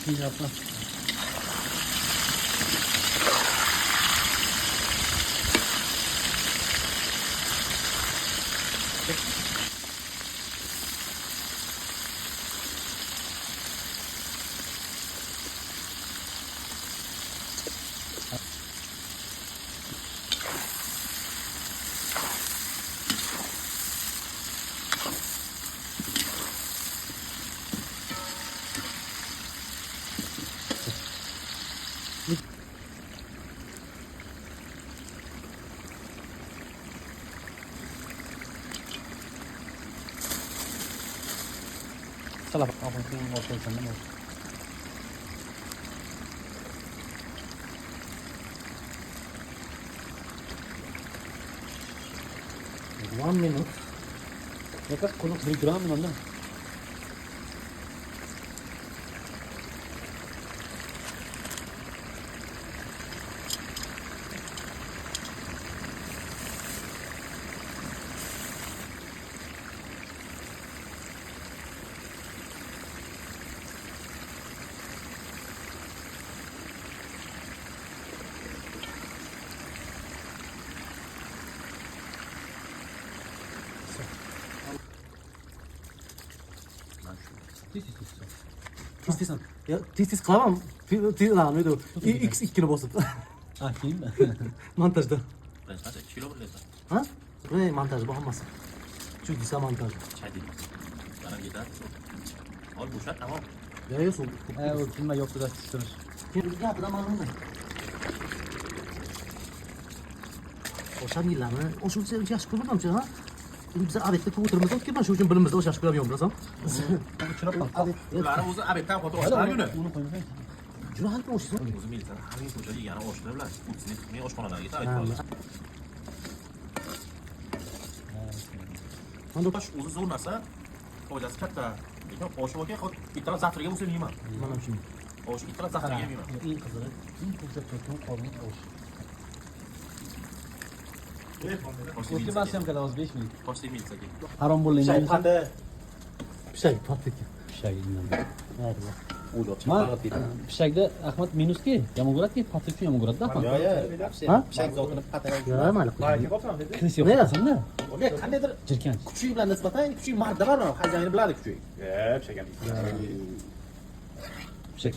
qiynabman. Salap olib keyin o'rtaysam nima? 1 minute. Якраз коло 3 грами надо. Tez ya tez qilaman. Nima X2 ni bosib. Ha, kiyimmi? Montajda. Qancha kilo bo'laysan? Ha? Ey, montaj bu hammasi. Shu desa montaj. Chaydi. Mana yetar. Ol bo'shat, tamom. Ya suv. O kimma yo'q deb tushirish. Keyin gapidan ma'lummi? O'sha yillarni, o'sha yaxshi ko'rmadim-chi, ha? Biz abetda o'tirimiz o'tib ketgan, shu uchun bilimizda o'sha yaxshi ko'raman, bilasan? Ular o'zi abetdan foto ochlar yuni. Uni qo'ymasang. Juda ham o'shsin. O'zi milsan, har bir ko'chada yana oshlar bilan, o'zini men oshxonalarga taklif qildim. Mana O'zi zo'r narsa, foydasi katta. Lekin osh bo'lgan, bitta zavtriga bo'lsa yeyman. mana shu. Osh bitta zavtriga yeyman. Eng qizig'i, eng ko'p turgan qolgan osh. Ultimatsiyam kadar 5 minut. Toshli milsaga. Harom bo'lgan. Shay panda. Pishak, patlik. Pishagingdan. Mayli. Man pishagda Ahmad minuski. Yomon ko'radi-ki, patlik yomon ko'radi-da. Ha? Pishak zotini patara. Ya, mayli. Kiris yo'q qilsam-da. Qandaydir Jirkan. kuchi bilan nisbatan kuchi marda bor, xazayini biladi kuchi. Pishak.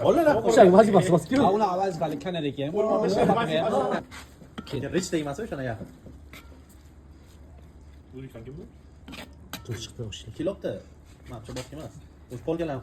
Bolalar Pishak vazifasi bosib keldi. Uni vazifali kanar ekan. Rich tegmasa o'shana yaqin. Tur chiqdi o'sha. Kilobda. Mana shu boshqa emas. O'z qolganlar